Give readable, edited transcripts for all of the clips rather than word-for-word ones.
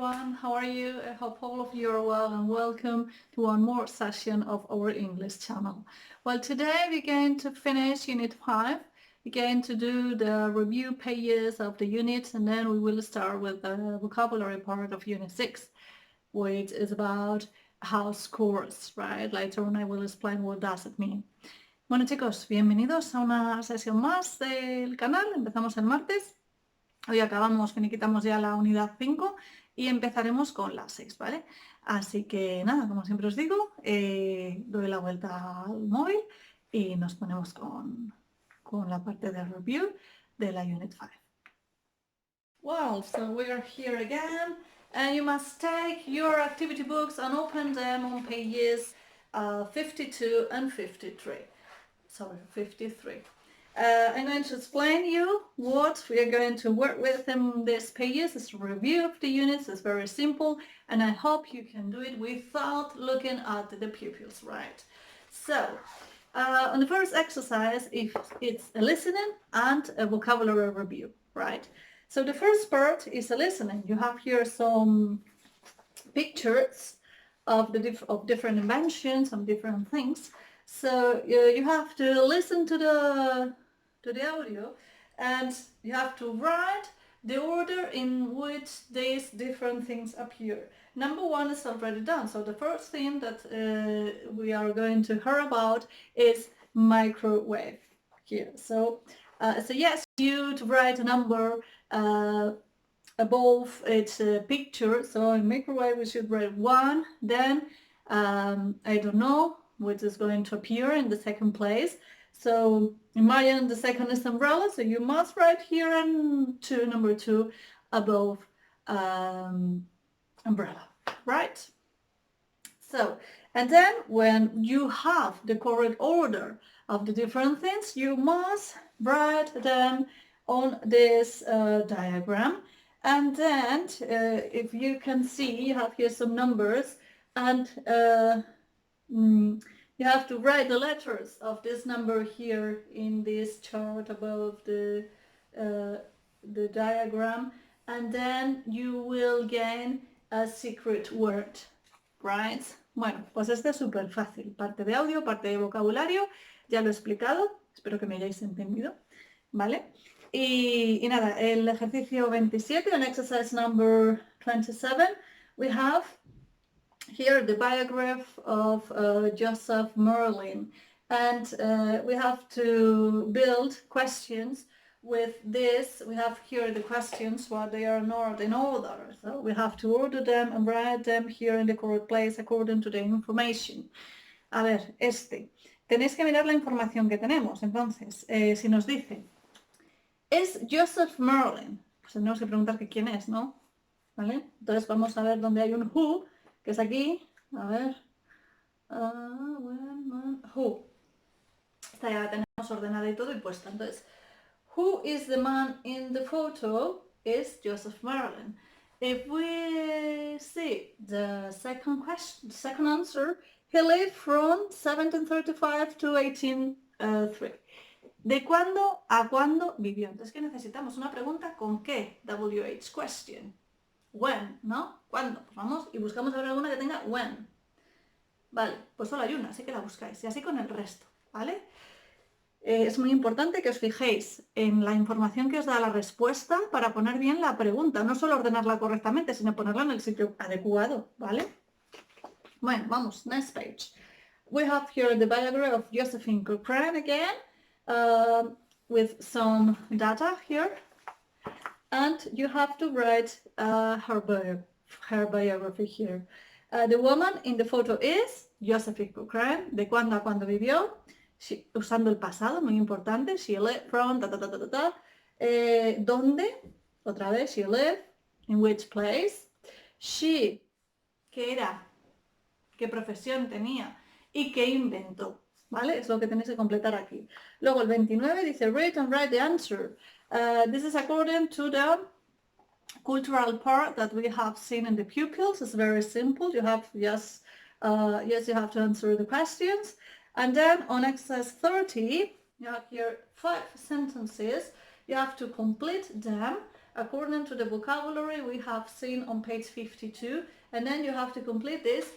everyone, how are you? I hope all of you are well and welcome to one more session of our English channel. Well, today we're going to finish Unit 5. We're going to do the review pages of the units and then we will start with the vocabulary part of Unit 6, which is about house chores, right? Later on I will explain what does it mean. Bueno chicos, bienvenidos a una sesión más del canal. Empezamos el martes. Hoy finiquitamos ya la unidad 5 y empezaremos con la 6, ¿vale? Así que nada, como siempre os digo, doy la vuelta al móvil y nos ponemos con la parte de review de la Unit 5. Well, so we are here again and you must take your activity books and open them on pages 52 and 53. Sorry, 53. I'm going to explain you what we are going to work with in these pages. It's a review of the units. It's very simple and I hope you can do it without looking at the pupils, right? So, on the first exercise, it's a listening and a vocabulary review, right? So the first part is a listening. You have here some pictures of different inventions, some different things. So you have to listen to the audio and you have to write the order in which these different things appear. Number 1 is already done. So the first thing that we are going to hear about is microwave here. So yes, you to write a number above its picture. So in microwave we should write 1, then I don't know which is going to appear in the second place. So imagine the second is umbrella, so you must write here and number 2 above umbrella, right? So, and then when you have the correct order of the different things, you must write them on this diagram. And then if you can see, you have here some numbers and you have to write the letters of this number here in this chart above the diagram, and then you will gain a secret word, right? Bueno, pues este es súper fácil. Parte de audio, parte de vocabulario, ya lo he explicado, espero que me hayáis entendido, ¿vale? Y nada, el ejercicio 27, en exercise number 27, we have here the biograph of Joseph Merlin, and we have to build questions with this. We have here the questions, but they are not in order, so we have to order them and write them here in the correct place according to the information. A ver, tenéis que mirar la información que tenemos. Entonces, si nos dice, ¿es Joseph Merlin? Pues tenemos que preguntar que quién es, ¿no? ¿Vale? Entonces vamos a ver dónde hay un who, que es aquí, a ver, who, esta ya la tenemos ordenada y todo y puesta. Entonces, who is the man in the photo is Joseph Merlin. If we see the second question, the second answer, he lived from 1735 to 1803. ¿De cuándo a cuándo vivió? Entonces, ¿qué necesitamos? Una pregunta con qué, WH question. When, ¿no? ¿Cuándo? Pues vamos y buscamos ahora alguna que tenga when. Vale, pues solo hay una, así que la buscáis. Y así con el resto, ¿vale? Es muy importante que os fijéis en la información que os da la respuesta para poner bien la pregunta. No solo ordenarla correctamente, sino ponerla en el sitio adecuado, ¿vale? Bueno, vamos, next page. We have here the biography of Josephine Cochrane again, with some data here. And you have to write her biography here. The woman in the photo is Josephine Cochrane. ¿De cuándo a cuándo vivió? Usando el pasado, muy importante. She lived from, ¿dónde? Otra vez, she lived. In which place? She, ¿qué era? ¿Qué profesión tenía? ¿Y qué inventó? ¿Vale? Es lo que tenéis que completar aquí. Luego el 29 dice, read and write the answer. This is according to the cultural part that we have seen in the pupils. It's very simple. You have you have to answer the questions. And then on exercise 30, you have here 5 sentences. You have to complete them according to the vocabulary we have seen on page 52, and then you have to complete this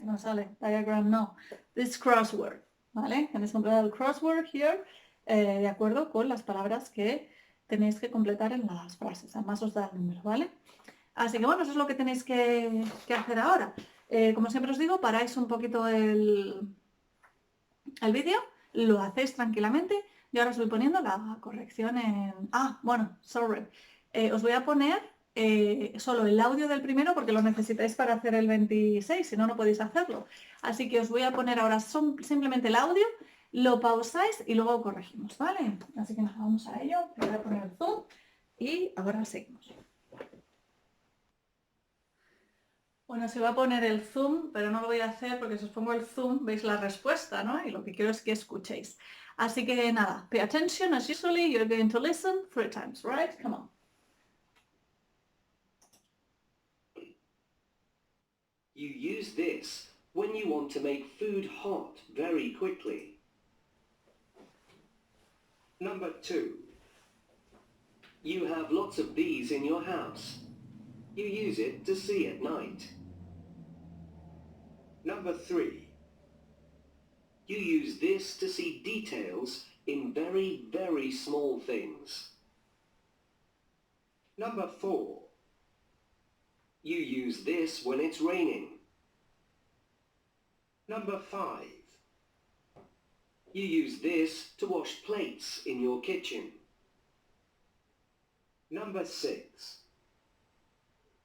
no sale, diagram no, this crossword, ¿vale? Tenéis que completar el crossword here, de acuerdo con las palabras que tenéis que completar en las frases, además os da el número, ¿vale? Así que bueno, eso es lo que tenéis que hacer ahora. Como siempre os digo, paráis un poquito el vídeo, lo hacéis tranquilamente y ahora os voy poniendo la corrección en... bueno, sorry. Os voy a poner solo el audio del primero porque lo necesitáis para hacer el 26, si no, no podéis hacerlo. Así que os voy a poner ahora simplemente el audio, lo pausáis y luego corregimos, ¿vale? Así que nada, vamos a ello. Voy a poner el zoom y ahora seguimos. Bueno, se va a poner el zoom, pero no lo voy a hacer porque si os pongo el zoom veis la respuesta, ¿no? Y lo que quiero es que escuchéis. Así que nada, pay attention as usually, you're going to listen 3 times, right? Come on. You use this when you want to make food hot very quickly. Number 2. You have lots of these in your house. You use it to see at night. Number 3. You use this to see details in very, very small things. Number 4. You use this when it's raining. Number 5. You use this to wash plates in your kitchen. Number 6.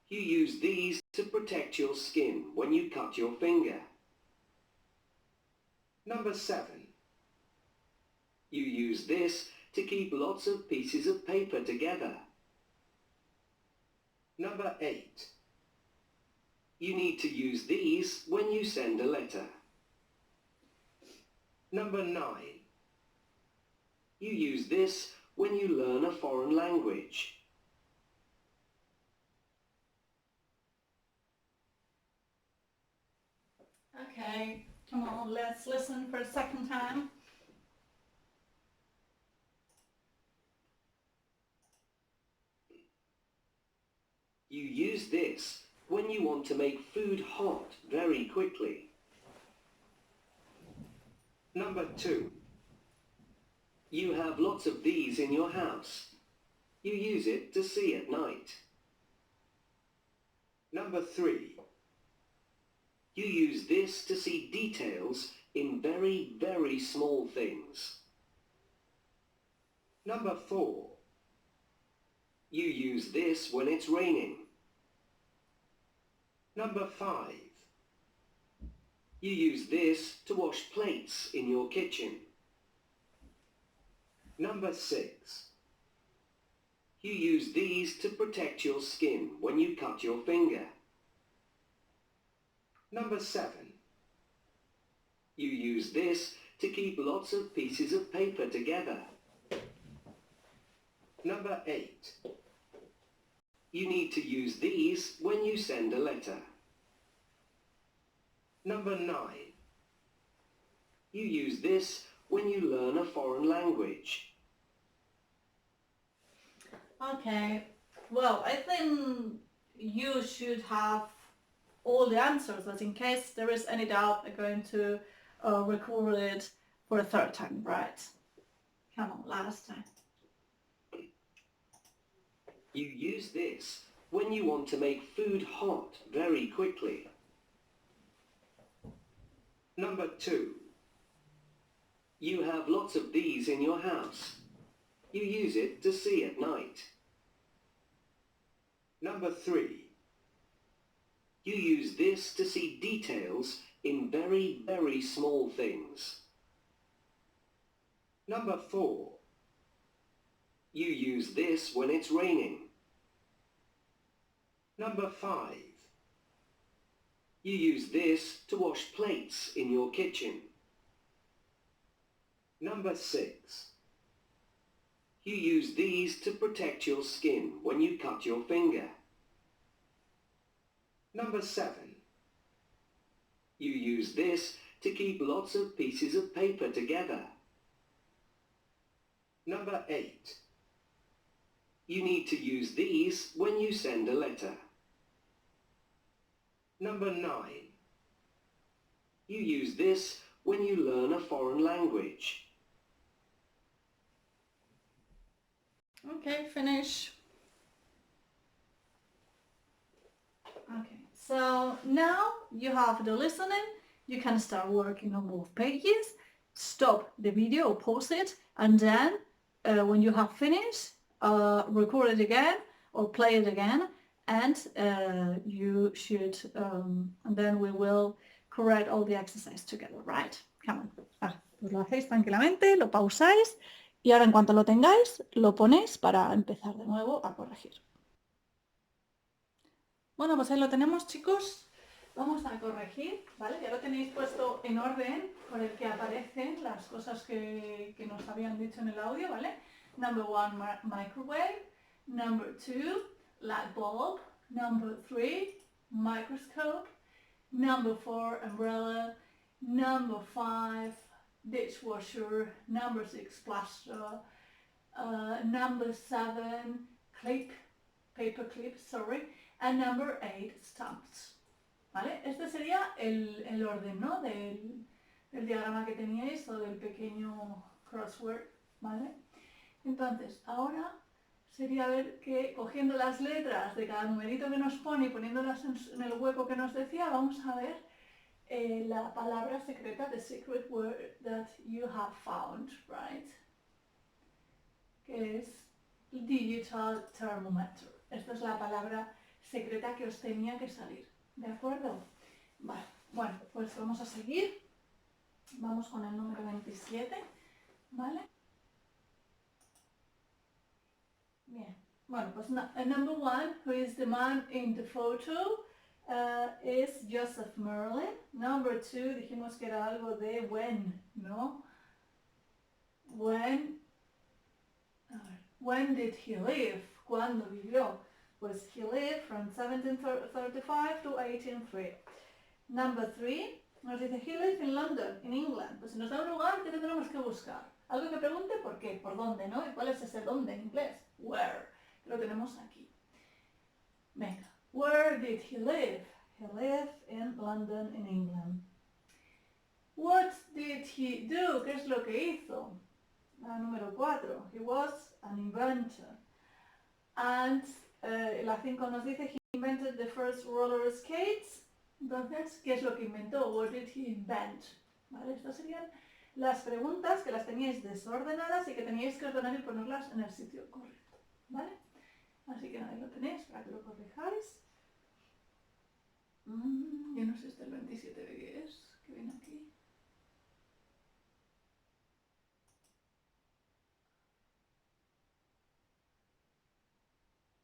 You use these to protect your skin when you cut your finger. Number 7. You use this to keep lots of pieces of paper together. Number 8. You need to use these when you send a letter. Number 9. You use this when you learn a foreign language. Okay, come on, let's listen for a second time. You use this when you want to make food hot very quickly. Number 2. You have lots of these in your house. You use it to see at night. Number 3. You use this to see details in very, very small things. Number 4. You use this when it's raining. Number 5. You use this to wash plates in your kitchen. Number 6. You use these to protect your skin when you cut your finger. Number 7. You use this to keep lots of pieces of paper together. Number 8. You need to use these when you send a letter. Number 9. You use this when you learn a foreign language. Okay, well, I think you should have all the answers, but in case there is any doubt, I'm going to record it for a third time, right? Come on, last time. You use this when you want to make food hot very quickly. Number 2. You have lots of these in your house. You use it to see at night. Number 3. You use this to see details in very, very small things. Number 4. You use this when it's raining. Number 5. You use this to wash plates in your kitchen. Number 6. You use these to protect your skin when you cut your finger. Number 7. You use this to keep lots of pieces of paper together. Number 8. You need to use these when you send a letter. Number 9. You use this when you learn a foreign language. Okay, finish. Okay, so now you have the listening. You can start working on both pages. Stop the video or pause it, and then when you have finished, record it again or play it again, and you should, and then we will correct all the exercise together, right? Come on. Pues lo hacéis tranquilamente, lo pausáis y ahora en cuanto lo tengáis, lo ponéis para empezar de nuevo a corregir. Bueno, pues ahí lo tenemos, chicos. Vamos a corregir, ¿vale? Ya lo tenéis puesto en orden por el que aparecen las cosas que nos habían dicho en el audio, ¿vale? Number 1, microwave. Number 2, light bulb. Number 3, microscope. Number 4, umbrella. Number 5, dishwasher. Number 6, plaster. Number 7, clip, paper clip, sorry. And number 8, stamps. ¿Vale? Este sería el orden, ¿no? Del diagrama que teníais o del pequeño crossword, ¿vale? Entonces, ahora sería ver que cogiendo las letras de cada numerito que nos pone y poniéndolas en el hueco que nos decía, vamos a ver la palabra secreta, the secret word that you have found, right? Que es digital thermometer. Esta es la palabra secreta que os tenía que salir. ¿De acuerdo? Vale, bueno, pues vamos a seguir. Vamos con el número 27, ¿vale? Bien. Bueno, pues number 1, who is the man in the photo, is Joseph Merlin. Number 2, dijimos que era algo de when, ¿no? When did he live? ¿Cuándo vivió? Pues he lived from 1735 to 1803. Number 3, nos dice he lived in London, in England. Pues si nos da un lugar, ¿qué tenemos que buscar? Algo que pregunte por qué, por dónde, ¿no? ¿Y cuál es ese dónde en inglés? Where. Lo tenemos aquí. Venga. Where did he live? He lived in London, in England. What did he do? ¿Qué es lo que hizo? Número 4. He was an inventor. And la 5 nos dice he invented the first roller skates. Entonces, ¿qué es lo que inventó? What did he invent? ¿Vale? Estas serían las preguntas que las teníais desordenadas y que teníais que ordenar y ponerlas en el sitio correcto. ¿Vale? Así que ahí lo tenéis para que lo corrijáis. Yo no sé este el 27 de qué es, que viene aquí.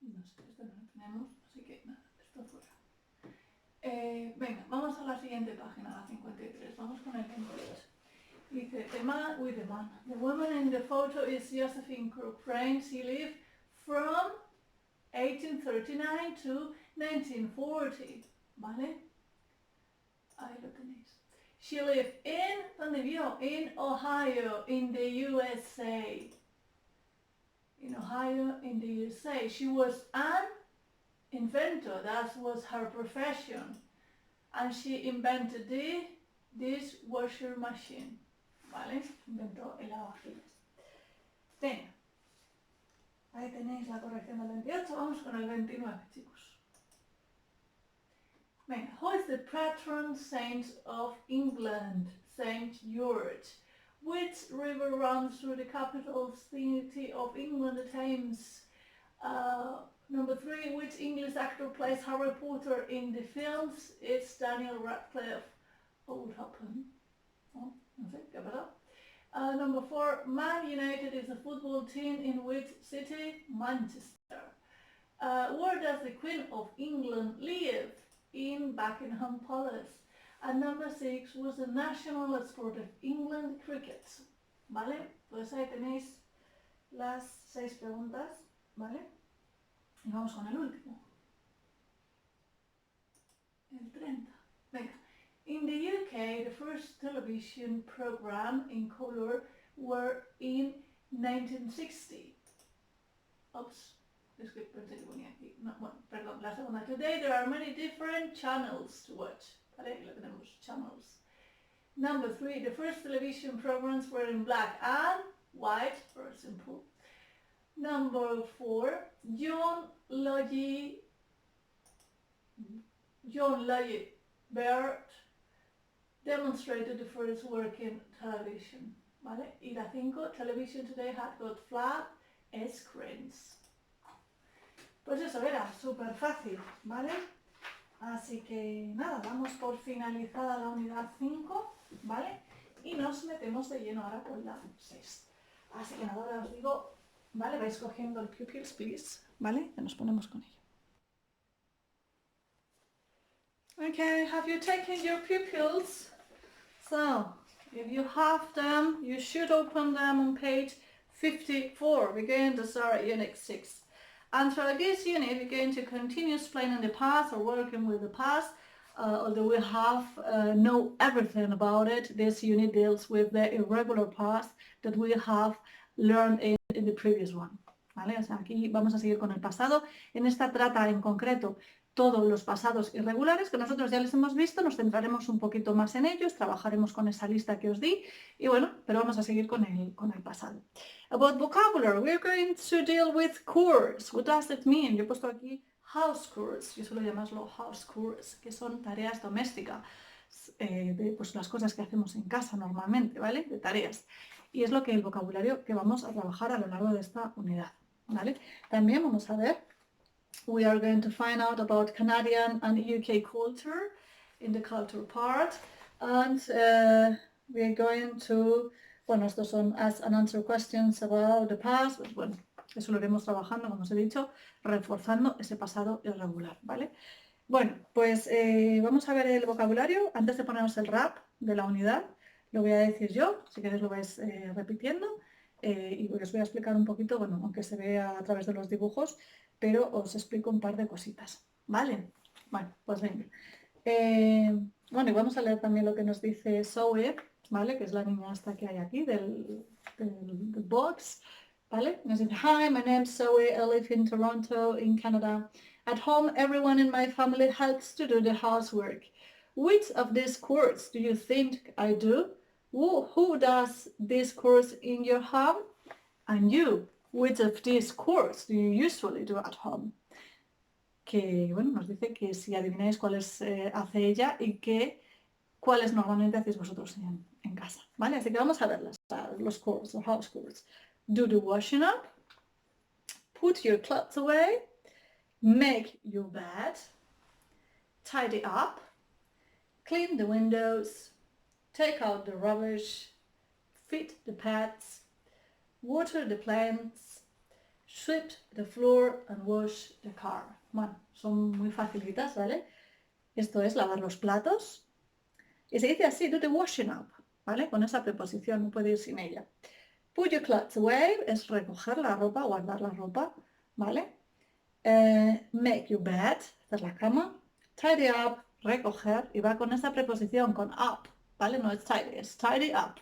No sé, esto no lo tenemos, así que nada, esto fuera. Venga, vamos a la siguiente página, la 53. Vamos con el 28. Dice, the woman in the photo is Josephine Crane. She lived from 1839 to 1940. ¿Vale? Ahí lo tenéis. She lived in, ¿dónde vivió? In Ohio, in the USA. In Ohio, in the USA. She was an inventor, that was her profession. And she invented the dishwasher machine. ¿Vale? Inventó el lavavajillas. Venga. Ahí tenéis la corrección del 28. Vamos con el 29, chicos. Venga. Who is the patron saint of England? Saint George. Which river runs through the capital city of England, the Thames? Number 3, which English actor plays Harry Potter in the films? It's Daniel Radcliffe. What would happen? Oh, no sé, ¿qué pasa? Number 4, Man United is a football team in which city? Manchester. Where does the Queen of England live? In Buckingham Palace. And number 6 was the national sport of England, cricket. ¿Vale? Pues ahí tenéis las 6 preguntas, ¿vale? Y vamos con el último. El 30. Venga. In the UK, the first television program in color were in 1960. Oops. Es que pensé que ponía aquí. No, bueno, perdón, la segunda. Today there are many different channels to watch. ¿Vale? Aquí lo tenemos, channels. Number 3, the first television programs were in black and white, very simple. Number 4, John Logie Baird demonstrated the first working television. ¿Vale? Y la 5, television today had got flat screens. Pues eso era súper fácil, ¿vale? Así que nada, damos por finalizada la unidad 5, ¿vale? Y nos metemos de lleno ahora con la 6. Así que nada, ahora os digo, ¿vale? Vais cogiendo el pupils, please, ¿vale? Que nos ponemos con ello. Okay, have you taken your pupils? So, if you have them, you should open them on page 54. We're going to start Unit 6. And for this unit, we're going to continue explaining the past or working with the past. Although we have know everything about it, this unit deals with the irregular past that we have learned in the previous one. ¿Vale? O sea, aquí vamos a seguir con el pasado. En esta trata en concreto todos los pasados irregulares que nosotros ya les hemos visto, nos centraremos un poquito más en ellos, trabajaremos con esa lista que os di y bueno, pero vamos a seguir con el pasado. About vocabulary, we're going to deal with chores. What does it mean? Yo he puesto aquí house chores, yo suelo llamarlo house chores, que son tareas domésticas, de pues, las cosas que hacemos en casa normalmente, ¿vale? De tareas. Y es lo que el vocabulario que vamos a trabajar a lo largo de esta unidad, ¿vale? También vamos a ver we are going to find out about Canadian and UK culture in the culture part, and we are going to, bueno, estos son ask and answer questions about the past, pues bueno, eso lo iremos trabajando, como os he dicho, reforzando ese pasado irregular, ¿vale? Bueno, pues vamos a ver el vocabulario. Antes de ponernos el rap de la unidad, lo voy a decir yo, si queréis lo vais repitiendo, y os voy a explicar un poquito, bueno, aunque se vea a través de los dibujos, pero os explico un par de cositas, ¿vale? Bueno, pues venga. Bueno, y vamos a leer también lo que nos dice Zoe, ¿vale? Que es la niña esta que hay aquí del box, ¿vale? Nos dice, hi, my name's Zoe, I live in Toronto, in Canada. At home, everyone in my family helps to do the housework. Which of these chores do you think I do? Who does this chores in your home? And you? Which of these chores do you usually do at home? Que, bueno, nos dice que si adivináis cuáles hace ella y que cuáles normalmente hacéis vosotros en casa, ¿vale? Así que vamos a ver los chores, los house chores. Do the washing up, put your clothes away, make your bed, tidy up, clean the windows, take out the rubbish, feed the pets, water the plants, sweep the floor and wash the car. Bueno, son muy facilitas, ¿vale? Esto es lavar los platos. Y se dice así, do the washing up, ¿vale? Con esa preposición, no puede ir sin ella. Put your clothes away es recoger la ropa, guardar la ropa, ¿vale? Make your bed, hacer la cama. Tidy up, recoger, y va con esa preposición, con up, ¿vale? No es tidy, es tidy up.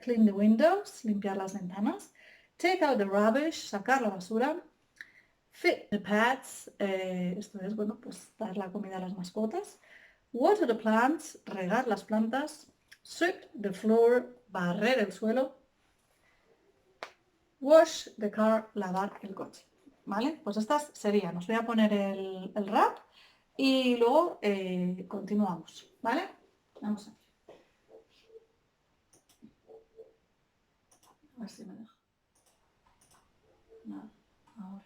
Clean the windows, limpiar las ventanas. Take out the rubbish, sacar la basura. Feed the pets, esto es, bueno, pues dar la comida a las mascotas. Water the plants, regar las plantas. Sweep the floor, barrer el suelo. Wash the car, lavar el coche. ¿Vale? Pues estas serían, os voy a poner el rap y luego continuamos, ¿vale? Vamos a ver. A ver si me deja. Nada, ahora.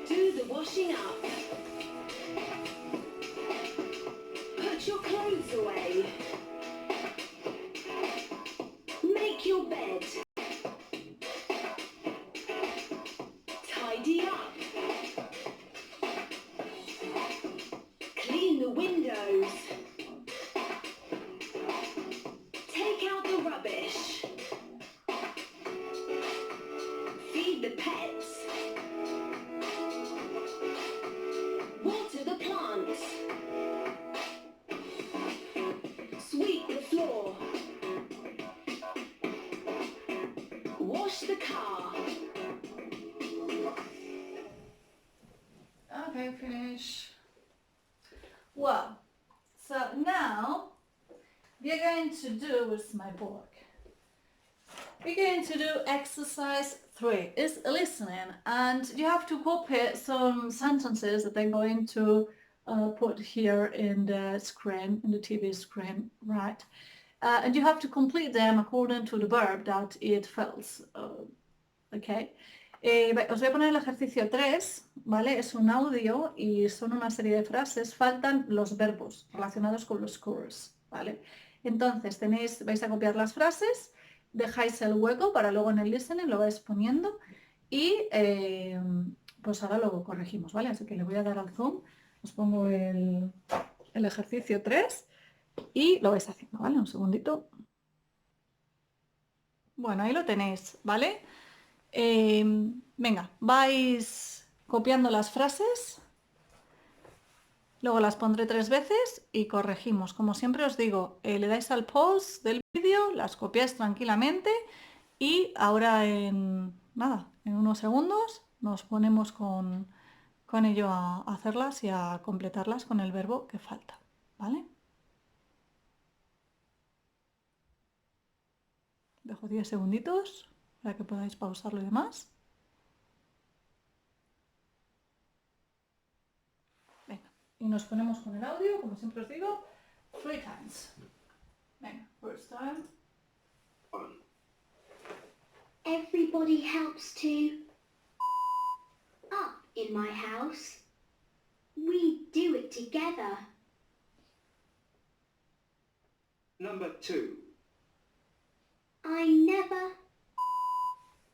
Do the washing up. Put your clothes away. Make your bed. Tidy up. Clean the windows. Take out the rubbish. Feed the pets. Water the plants. Okay, finish. Well, so now we're going to do with my book. We're going to do exercise 3. It's listening, and you have to copy some sentences that I'm going to put here in the screen, in the TV screen, right? And you have to complete them according to the verb that it fills. Okay. Os voy a poner el ejercicio 3, ¿vale? Es un audio y son una serie de frases. Faltan los verbos relacionados con los scores, ¿vale? Entonces vais a copiar las frases, dejáis el hueco para luego en el listening lo vais poniendo y pues ahora lo corregimos, ¿vale? Así que le voy a dar al zoom, os pongo el ejercicio 3 y lo vais haciendo, ¿vale? Un segundito. Bueno, ahí lo tenéis, ¿vale? Venga, vais copiando las frases, luego las pondré 3 veces y corregimos. Como siempre os digo, le dais al pause del vídeo, las copiáis tranquilamente y ahora en unos segundos nos ponemos con ello a hacerlas y a completarlas con el verbo que falta, ¿vale? Dejo 10 segunditos para que podáis pausarlo y demás. Venga, y nos ponemos con el audio, como siempre os digo, 3 times. Venga, first time. 1. Everybody helps to up in my house. We do it together. Number 2. I never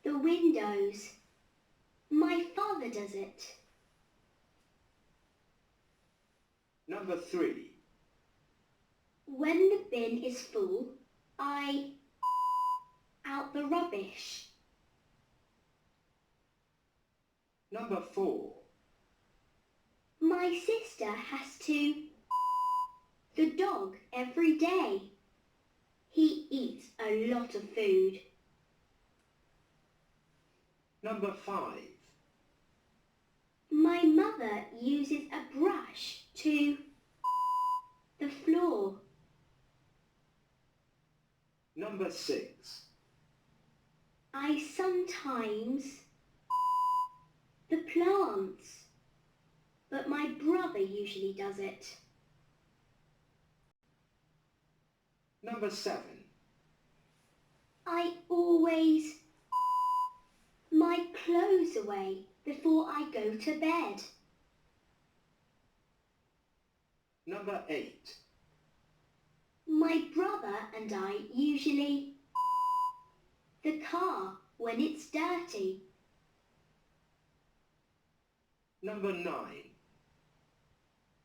the windows. My father does it. Number 3. When the bin is full, I out the rubbish. Number 4. My sister has to the dog every day. He eats a lot of food. Number 5. My mother uses a brush to the floor. Number 6. I sometimes the plants, but my brother usually does it. Number 7. I always my clothes away before I go to bed. Number 8. My brother and I usually the car when it's dirty. Number 9.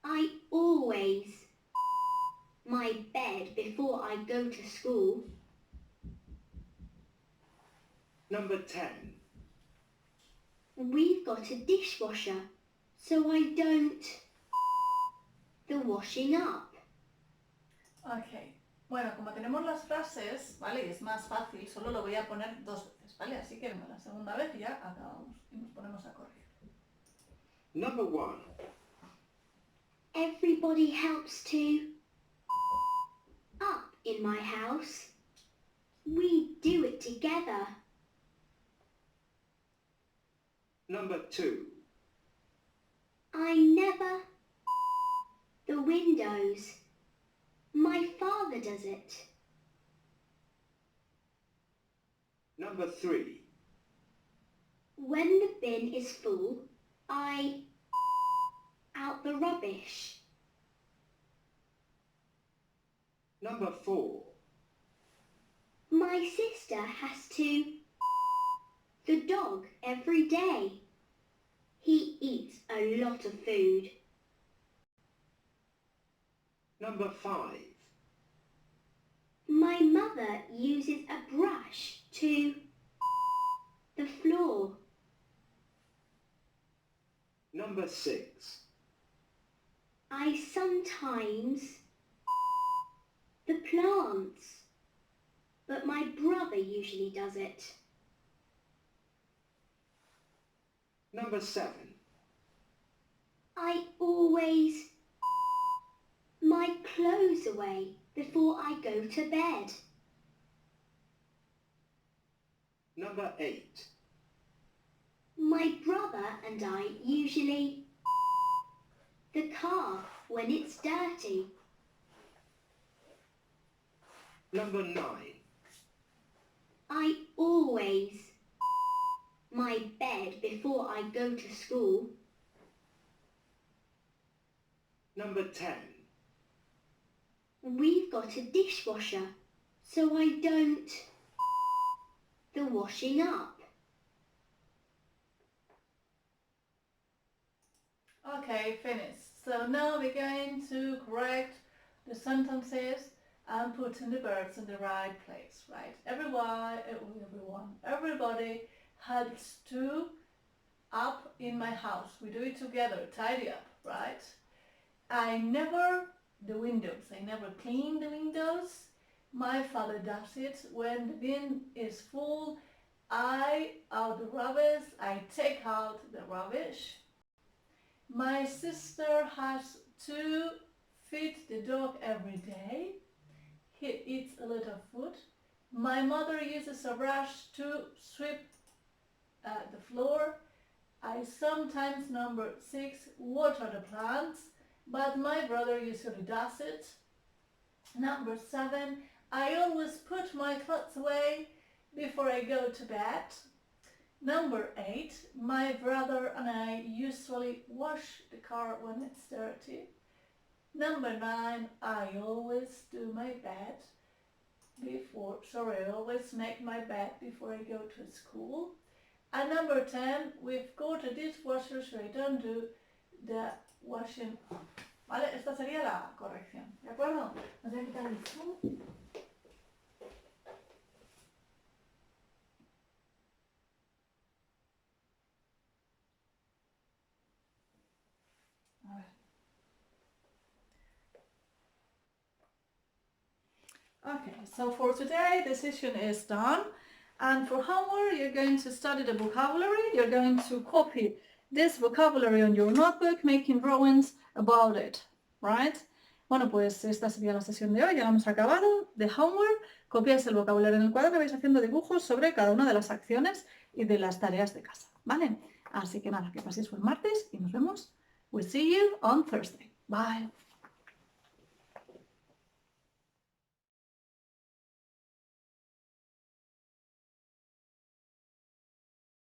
I always my bed before I go to school. Number 10. We've got a dishwasher, so I don't the washing up. Ok. Bueno, como tenemos las frases, ¿vale? Y es más fácil, solo lo voy a poner 2 veces, ¿vale? Así que venga, la segunda vez y ya acabamos. Y nos ponemos a correr. Number 1. Everybody helps to up in my house. We do it together. Number 2. I never the windows. My father does it. Number 3. When the bin is full, I out the rubbish. Number 4. My sister has to the dog every day. He eats a lot of food. Number 5. My mother uses a brush to the floor. Number 6. I sometimes the plants, but my brother usually does it. Number 7. I always my clothes away before I go to bed. Number 8. My brother and I usually the car when it's dirty. Number 9. I always my bed before I go to school. Number 10. We've got a dishwasher, so I don't the washing up. Okay, finished. So now we're going to correct the sentences and putting the verbs in the right place, right? Everybody helps to up in my house. We do it together, tidy up, right? I never clean the windows. My father does it when the bin is full. I take out the rubbish. My sister has to feed the dog every day. He eats a lot of food. My mother uses a brush to sweep the floor. I sometimes, number 6, water the plants, but my brother usually does it. Number 7, I always put my clothes away before I go to bed. Number 8, my brother and I usually wash the car when it's dirty. Number 9, I always make my bed before I go to school. And number 10, we've got a dishwasher, so I don't do the washing. ¿Vale? Esta sería la corrección, ¿de acuerdo? Nos voy a quitar el zoom. A ver. Okay, so for today the session is done, and for homework you're going to study the vocabulary. You're going to copy this vocabulary on your notebook, making drawings about it, right? Bueno, pues esta sería la sesión de hoy, ya la hemos acabado. De homework, copiáis el vocabulario en el cuaderno y vais haciendo dibujos sobre cada una de las acciones y de las tareas de casa, ¿vale? Así que nada, que paséis buen martes y nos vemos. We'll see you on Thursday. Bye.